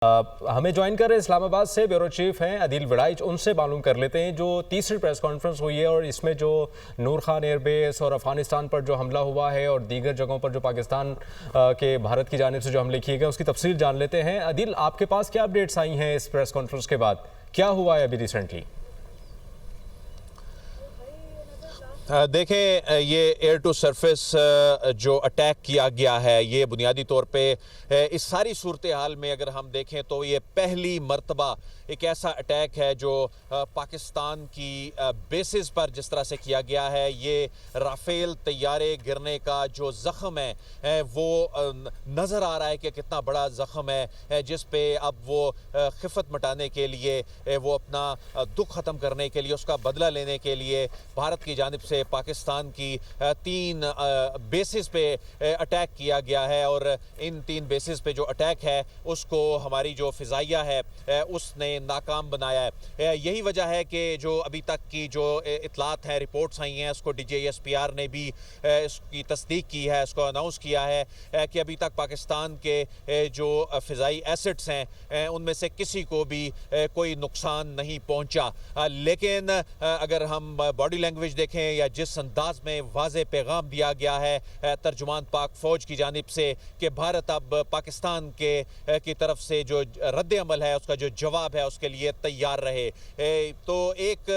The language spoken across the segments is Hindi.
हमें ज्वाइन कर रहे हैं इस्लामाबाद से ब्यूरो चीफ हैं अदील वड़ाइच। उनसे मालूम कर लेते हैं जो तीसरी प्रेस कॉन्फ्रेंस हुई है और इसमें जो नूर खान एयरबेस और अफगानिस्तान पर जो हमला हुआ है और दीगर जगहों पर जो पाकिस्तान के भारत की जानिब से जो हमले किए गए उसकी तफसील जान लेते हैं। अदील, आपके पास क्या अपडेट्स आई हैं इस प्रेस कॉन्फ्रेंस के बाद? क्या हुआ है अभी रिसेंटली? देखें, ये एयर टू सरफेस जो अटैक किया गया है, ये बुनियादी तौर पे इस सारी सूरत हाल में अगर हम देखें तो ये पहली मर्तबा एक ऐसा अटैक है जो पाकिस्तान की बेसिस पर जिस तरह से किया गया है। ये राफेल तैयारे गिरने का जो ज़ख्म है वो नज़र आ रहा है कि कितना बड़ा ज़ख्म है, जिस पे अब वो खिफत मटाने के लिए, वो अपना दुख ख़त्म करने के लिए, उसका बदला लेने के लिए भारत की जानिब से पाकिस्तान की 3 बेसिस पे अटैक किया गया है। और इन 3 बेसिस पे जो अटैक है उसको हमारी जो फ़िज़ाइया है उसने नाकाम बनाया है। यही वजह है कि जो अभी तक की जो इतलात हैं, रिपोर्ट्स आई हैं, उसको DJSPR ने भी इसकी तस्दीक की है, इसको अनाउंस किया है कि अभी तक पाकिस्तान के जो फ़िज़ाई एसेट्स हैं उनमें से किसी को भी कोई नुकसान नहीं पहुंचा। लेकिन अगर हम बॉडी लैंग्वेज देखें या जिस अंदाज में वाज़े पैगाम दिया गया है तर्जुमान पाक फ़ौज की जानिब से कि भारत अब पाकिस्तान की तरफ से जो रद्द अमल है, उसका जो जवाब है, उसके लिए तैयार रहे। तो एक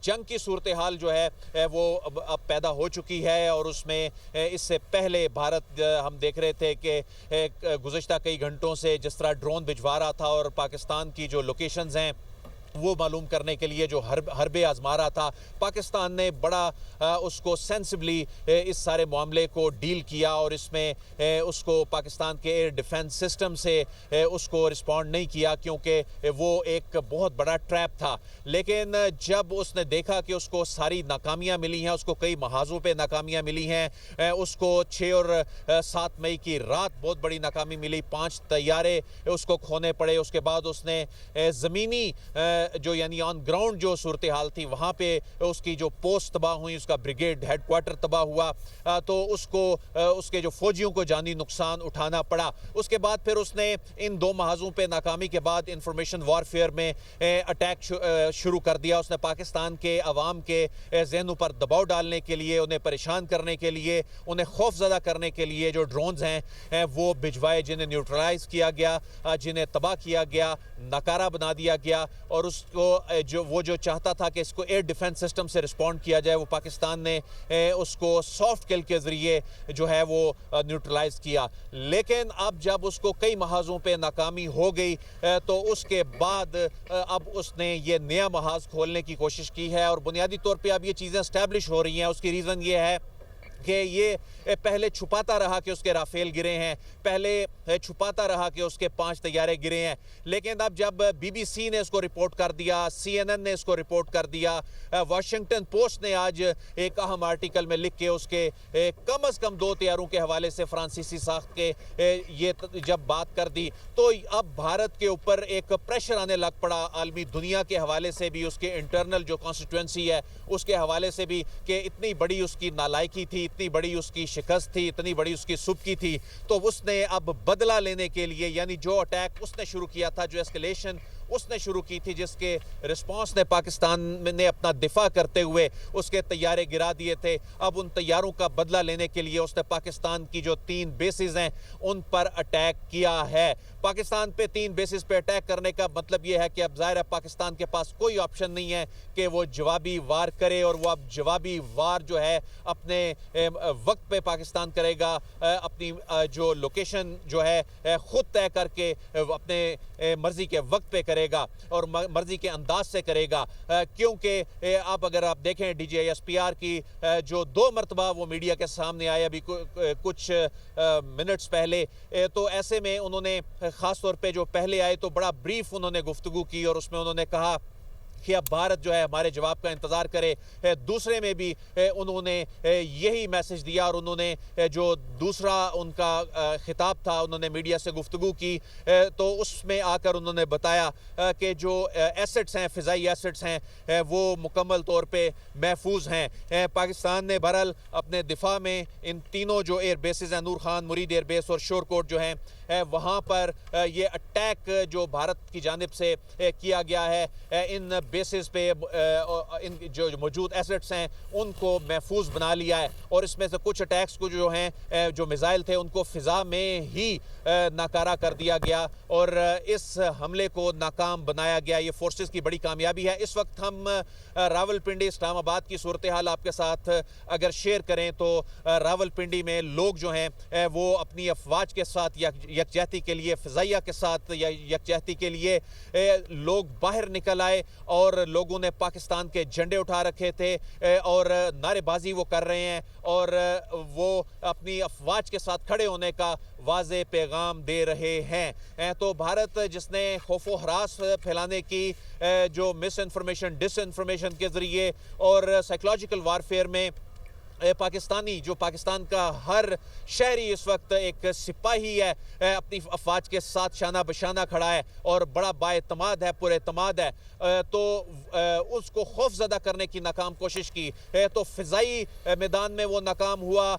जंग की सूरत हाल जो है वो अब पैदा हो चुकी है। और उसमें इससे पहले भारत, हम देख रहे थे कि गुज़श्ता कई घंटों से जिस तरह ड्रोन भिजवा रहा था और पाकिस्तान की जो लोकेशंस हैं वो मालूम करने के लिए जो हरबे आजमा रहा था, पाकिस्तान ने बड़ा उसको सेंसिबली इस सारे मामले को डील किया और इसमें उसको पाकिस्तान के एयर डिफेंस सिस्टम से उसको रिस्पॉन्ड नहीं किया, क्योंकि वो एक बहुत बड़ा ट्रैप था। लेकिन जब उसने देखा कि उसको सारी नाकामियाँ मिली हैं, उसको कई महाजों पे नाकामियाँ मिली हैं, उसको 6 और 7 मई की रात बहुत बड़ी नाकामी मिली, 5 तैयारे उसको खोने पड़े। उसके बाद उसने ज़मीनी जो यानी ऑन ग्राउंड जो सूरत हाल थी वहाँ पे उसकी जो पोस्ट तबाह हुई, उसका ब्रिगेड हेडक्वार्टर तबाह हुआ, तो उसको उसके जो फौजियों को जानी नुकसान उठाना पड़ा। उसके बाद फिर उसने इन 2 महाजों पे नाकामी के बाद इंफॉर्मेशन वॉरफेयर में अटैक शुरू कर दिया। उसने पाकिस्तान के अवाम के जहनों पर दबाव डालने के लिए, उन्हें परेशान करने के लिए, उन्हें खौफजदा करने के लिए जो ड्रोन्स हैं वो भिजवाए, जिन्हें न्यूट्रलाइज किया गया, जिन्हें तबाह किया गया, नकारा बना दिया गया। और उसको जो चाहता था कि इसको एयर डिफेंस सिस्टम से रिस्पॉन्ड किया जाए, वो पाकिस्तान ने उसको सॉफ्ट किल के ज़रिए जो है वो न्यूट्रलाइज किया। लेकिन अब जब उसको कई महाजों पे नाकामी हो गई तो उसके बाद अब उसने ये नया महाज खोलने की कोशिश की है। और बुनियादी तौर पे अब ये चीज़ें एस्टैब्लिश हो रही हैं। उसकी रीज़न ये है कि ये पहले छुपाता रहा कि उसके राफेल गिरे हैं, पहले छुपाता रहा कि उसके 5 तैयारे गिरे हैं। लेकिन अब जब BBC ने इसको रिपोर्ट कर दिया, CNN ने इसको रिपोर्ट कर दिया, वाशिंगटन पोस्ट ने आज एक अहम आर्टिकल में लिख के उसके कम अज़ कम 2 तैयारों के हवाले से फ्रांसीसी साख्त के ये जब बात कर दी, तो अब भारत के ऊपर एक प्रेशर आने लग पड़ा आलमी दुनिया के हवाले से भी, उसके इंटरनल जो कॉन्स्टिट्यूंसी है उसके हवाले से भी, कि इतनी बड़ी उसकी नालायकी थी, इतनी बड़ी उसकी शिकस्त थी, इतनी बड़ी उसकी सुबकी थी। तो उसने अब बदला लेने के लिए, यानी जो अटैक उसने शुरू किया था, जो एस्केलेशन उसने शुरू की थी, जिसके रिस्पांस ने पाकिस्तान ने अपना दिफा करते हुए उसके तैयारे गिरा दिए थे, अब उन तैयारों का बदला लेने के लिए उसने पाकिस्तान की जो 3 बेसिस हैं उन पर अटैक किया है। पाकिस्तान पे 3 बेसिस पे अटैक करने का मतलब यह है कि अब जाहिर है पाकिस्तान के पास कोई ऑप्शन नहीं है कि वो जवाबी वार करे। और वो अब जवाबी वार जो है अपने वक्त पे पाकिस्तान करेगा, अपनी जो लोकेशन जो है खुद तय करके अपने मर्जी के वक्त पे करेगा और मर्जी के अंदाज से करेगा। क्योंकि अब अगर आप देखें DJSPR की जो 2 मरतबा वो मीडिया के सामने आए अभी कुछ मिनट्स पहले, तो ऐसे में उन्होंने ख़ास तौर पे जो पहले आए तो बड़ा ब्रीफ उन्होंने गुफ्तगू की और उसमें उन्होंने कहा कि अब भारत जो है हमारे जवाब का इंतज़ार करे। दूसरे में भी उन्होंने यही मैसेज दिया और उन्होंने जो दूसरा उनका खिताब था, उन्होंने मीडिया से गुफ्तगू की, तो उसमें आकर उन्होंने बताया कि जो एसेट्स हैं, फ़िज़ाई एसेट्स हैं, वो मुकम्मल तौर पे महफूज हैं। पाकिस्तान ने बहरहाल अपने दिफा में इन तीनों जो एयर बेसिस हैं, नूर खान, मुरीद एयर बेस और शोरकोट जो हैं, वहाँ पर ये अटैक जो भारत की जानिब से किया गया है, इन बेसिस पे इन जो मौजूद एसेट्स हैं उनको महफूज बना लिया है। और इसमें से कुछ अटैक्स को जो हैं जो मिसाइल थे उनको फ़िज़ा में ही नाकारा कर दिया गया और इस हमले को नाकाम बनाया गया। ये फोर्सेस की बड़ी कामयाबी है। इस वक्त हम रावलपिंडी इस्लामाबाद की सूरत हाल आपके साथ अगर शेयर करें तो रावलपिंडी में लोग जो हैं वो अपनी अफवाज के साथ यकजहती के लिए, फ़िज़ाइया के साथ यकजहती के लिए लोग बाहर निकल आए और लोगों ने पाकिस्तान के झंडे उठा रखे थे और नारेबाजी वो कर रहे हैं और वो अपनी अफवाज के साथ खड़े होने का वाज़े पैगाम दे रहे हैं। तो भारत जिसने खौफो हरास फैलाने की जो मिस इन्फॉर्मेशन, डिसइन्फॉर्मेशन के ज़रिए और साइकोलॉजिकल वारफेयर में पाकिस्तान का हर शहरी इस वक्त एक सिपाही है, अपनी अफवाज के साथ शाना बशाना खड़ा है और बड़ा बाएतमाद है, पुरएतमाद है, तो उसको खौफजदा करने की नाकाम कोशिश की तो फ़िज़ाई मैदान में वो नाकाम हुआ।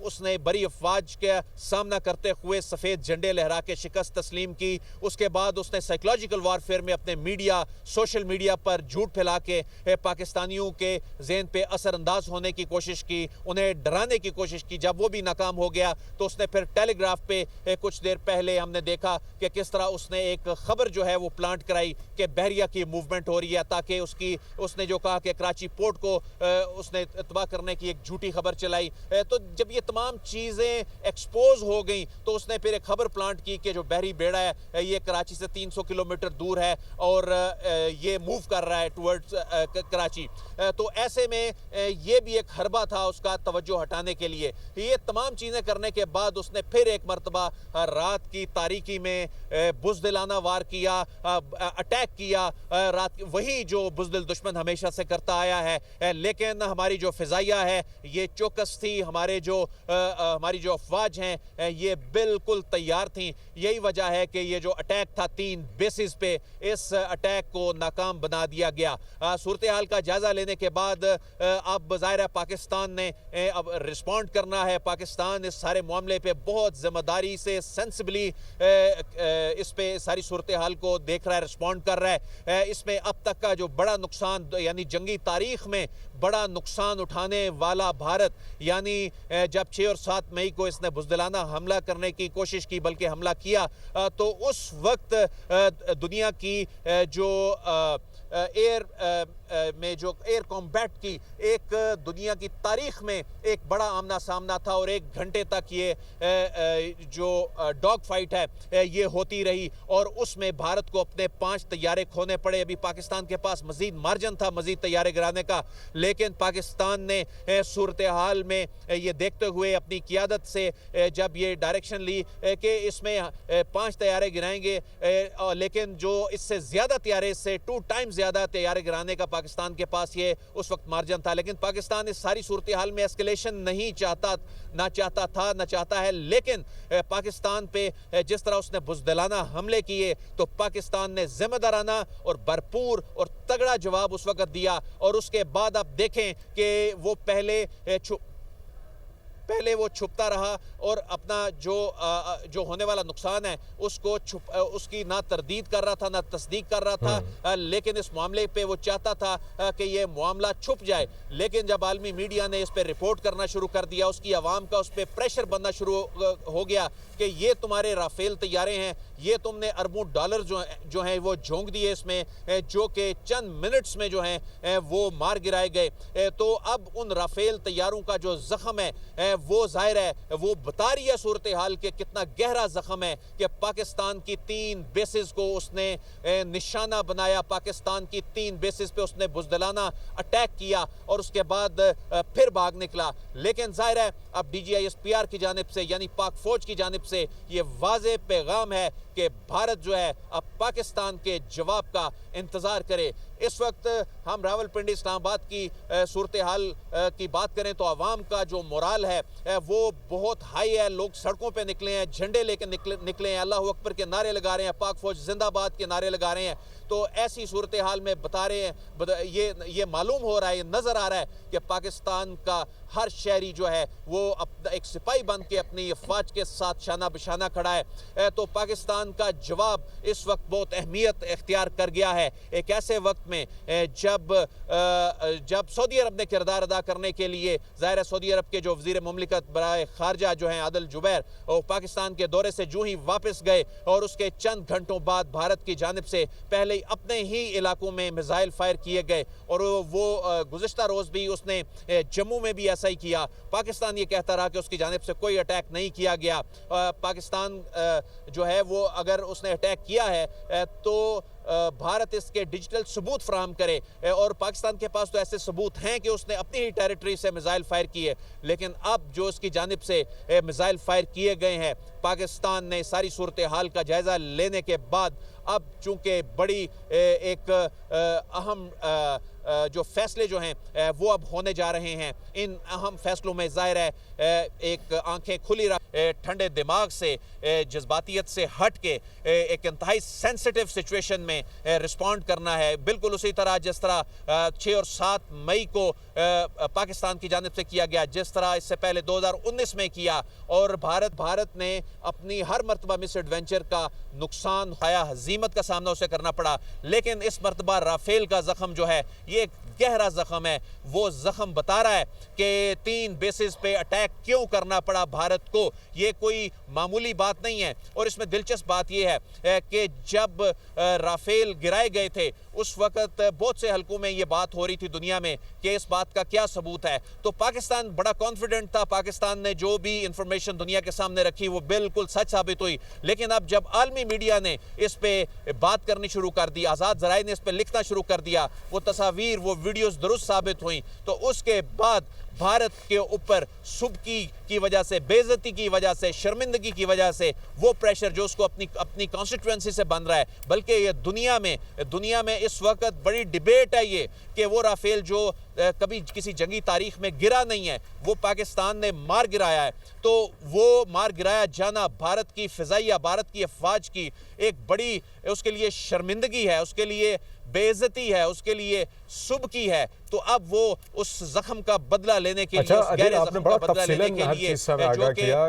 उसने बड़ी अफवाज का सामना करते हुए सफ़ेद झंडे लहरा के शिकस्त तस्लीम की। उसके बाद उसने साइकोलॉजिकल वारफेयर में अपने मीडिया, सोशल मीडिया पर झूठ फैला के पाकिस्तानियों के ज़हन पे असरअंदाज होने की कोशिश की, उन्हें डराने की कोशिश की। जब वो भी नाकाम हो गया तो उसने फिर टेलीग्राफ पे कुछ देर पहले हमने देखा कि किस तरह उसने एक खबर जो है वो प्लांट कराई कि बहरिया की मूवमेंट हो रही है, ताकि उसने जो कहा कि कराची पोर्ट को उसने तबाह करने की एक झूठी खबर चलाई। तो जब ये तमाम चीज़ें एक्सपोज हो गई तो उसने फिर एक खबर प्लांट की कि जो बहरी बेड़ा है ये कराची से 300 किलोमीटर दूर है और ये मूव कर रहा है टुवर्ड्स कराची। तो ऐसे में ये भी एक हरबा था उसका तवज्जो हटाने के लिए। ये तमाम चीज़ें करने के बाद उसने फिर एक मरतबा रात की तारीकी में बुज़दिलाना वार किया, अटैक किया, रात वही जो बुज़दिल दुश्मन हमेशा से करता आया है। लेकिन हमारी जो फ़िज़ाइया है ये चौकस थी, हमारी जो अफवाज हैं ये बिल्कुल तैयार थी। यही वजह है कि ये जो अटैक था 3 बेसिस पे, इस अटैक को नाकाम बना दिया गया। सूरत हाल का जायज़ा लेने के बाद अब ज़ाहिर है पाकिस्तान ने अब रिस्पॉन्ड करना है। पाकिस्तान इस सारे मामले पे बहुत ज़िम्मेदारी से, सेंसिबली इस पे सारी सूरत हाल को देख रहा है, रिस्पॉन्ड कर रहा है। इसमें अब तक का जो बड़ा नुकसान, यानी जंगी तारीख में बड़ा नुकसान उठाने वाला भारत, यानी जब 6 और 7 मई को इसने बुज़दिलाना हमला करने की कोशिश की, बल्कि हमला किया, तो उस वक्त दुनिया की जो एयर कॉम्बैट की एक दुनिया की तारीख में एक बड़ा आमना सामना था और 1 घंटे तक ये जो डॉग फाइट है ये होती रही और उसमें भारत को अपने 5 तैयारे खोने पड़े। अभी पाकिस्तान के पास मजीद मार्जिन था मजीद तैयारे गिराने का, लेकिन पाकिस्तान ने सूरत हाल में ये देखते हुए अपनी क़ियादत से जब ये डायरेक्शन ली कि इसमें 5 तैयारे गिराएंगे, लेकिन जो इससे ज़्यादा तैयारे, इससे 2 टाइम्स ज़्यादा तैयारे गिराने का पाकिस्तान के पास ये उस वक्त मार्जिन था। लेकिन पाकिस्तान इस सारी सूरत हाल में एस्केलेशन नहीं चाहता है। लेकिन पाकिस्तान पे जिस तरह उसने बुज़दिलाना हमले किए तो पाकिस्तान ने जिम्मेदाराना और भरपूर और तगड़ा जवाब उस वक्त दिया। और उसके बाद आप देखें कि वो पहले वो छुपता रहा और अपना जो होने वाला नुकसान है उसकी ना तरदीद कर रहा था, ना तस्दीक कर रहा था। लेकिन इस मामले पे वो चाहता था कि ये मामला छुप जाए। लेकिन जब आलमी मीडिया ने इस पे रिपोर्ट करना शुरू कर दिया, उसकी आवाम का उस पे प्रेशर बनना शुरू हो गया कि ये तुम्हारे राफेल तैयारे हैं, ये तुमने अरबों डॉलर जो हैं वो झोंक दिए इसमें, जो कि चंद मिनट्स में जो हैं वो मार गिराए गए। तो अब उन राफेल तैयारों का जो जख्म है वो जाहिर है वो बता रही है सूरत हाल के कितना गहरा जख्म है कि पाकिस्तान की 3 बेसिस को उसने निशाना बनाया, पाकिस्तान की 3 बेसिस पे उसने बुज़दिलाना अटैक किया और उसके बाद फिर भाग निकला। लेकिन जाहिर है अब DGISPR की जानिब से, यानी पाक फौज की जानिब से ये वाज़े पैगाम है कि भारत जो है अब पाकिस्तान के जवाब का इंतज़ार करे। इस वक्त हम रावलपिंडी इस्लामाबाद की सूरत हाल की बात करें तो आवाम का जो मोराल है वो बहुत हाई है। लोग सड़कों पे निकले हैं, झंडे लेकर निकले हैं, अल्लाह अकबर के नारे लगा रहे हैं, पाक फौज जिंदाबाद के नारे लगा रहे हैं। तो ऐसी सूरत हाल में बता रहे हैं, ये मालूम हो रहा है, ये नज़र आ रहा है कि पाकिस्तान का हर शहरी जो है वो एक सिपाही बन के अपनी अफवाज के साथ शाना बिशाना खड़ा है। तो पाकिस्तान का जवाब इस वक्त बहुत अहमियत इख्तियार कर गया है, एक ऐसे वक्त में जब सऊदी अरब ने किरदार अदा करने के लिए, ज़ाहिर है सऊदी अरब के जो वज़ीर मुमलिकत बराए खारजा जो हैं आदिल जुबैर, और पाकिस्तान के दौरे से जो ही वापस गए और उसके चंद घंटों बाद भारत की जानिब से पहले ही अपने ही इलाकों में मिसाइल फायर किए गए, और वो गुज़िश्ता रोज़ भी उसने जम्मू में भी ऐसा ही किया। पाकिस्तान ये कहता रहा कि उसकी जानिब से कोई अटैक नहीं किया गया। पाकिस्तान जो है वो अगर उसने अटैक किया है तो भारत इसके डिजिटल सबूत फराहम करे, और पाकिस्तान के पास तो ऐसे सबूत हैं कि उसने अपनी ही टेरिटरी से मिसाइल फायर किए। लेकिन अब जो उसकी जानिब से मिसाइल फायर किए गए हैं, पाकिस्तान ने सारी सूरत हाल का जायज़ा लेने के बाद अब चूंकि बड़ी एक अहम जो फैसले जो हैं वो अब होने जा रहे हैं, इन अहम फैसलों में ज़ाहिर है एक आंखें खुली ठंडे दिमाग से, जज्बातियत से हट के एक इंतहाई सेंसिटिव सिचुएशन में रिस्पॉन्ड करना है। बिल्कुल उसी तरह जिस तरह 6 और 7 मई को पाकिस्तान की जानिब से किया गया, जिस तरह इससे पहले 2019 में किया, और भारत ने अपनी हर मरतबा मिस एडवेंचर का नुकसान खाया, हजीमत का सामना उसे करना पड़ा। लेकिन इस मरतबा राफेल का जख्म जो है ये एक गहरा जख्म है। वो जख्म बता रहा है कि 3 बेसिस पे अटैक क्यों करना पड़ा भारत को, ये कोई मामूली बात नहीं है। और इसमें दिलचस्प बात यह है कि जब राफेल गिराए गए थे उस वक्त बहुत से हलकों में ये बात हो रही थी दुनिया में कि इस बात का क्या सबूत है। तो पाकिस्तान बड़ा कॉन्फिडेंट था, पाकिस्तान ने जो भी इंफॉर्मेशन दुनिया के सामने रखी वो बिल्कुल सच साबित हुई। लेकिन अब जब आलमी मीडिया ने इस पे बात करनी शुरू कर दी, आज़ाद ज़राए ने इस पे लिखना शुरू कर दिया, वो तस्वीर वो वीडियोस दुरुस्त साबित हुई, तो उसके बाद भारत के ऊपर सुबकी की वजह से, बेइज्जती की वजह से, शर्मिंदगी की वजह से वो प्रेशर जो उसको अपनी कॉन्स्टिट्यूएंसी से बन रहा है, बल्कि ये दुनिया में इस वक्त बड़ी डिबेट है ये कि वो राफेल जो कभी किसी जंगी तारीख में गिरा नहीं है, वो पाकिस्तान ने मार गिराया है। तो वो मार गिराया जाना भारत की फ़िज़ाइया, भारत की अफवाज की एक बड़ी उसके लिए शर्मिंदगी है, उसके लिए बेइज्जती है, उसके लिए सुबकी है। तो अब वो उस जख्म का बदला लेने के लिए, उस गहरे जख्म का बदला लेने के लिए किया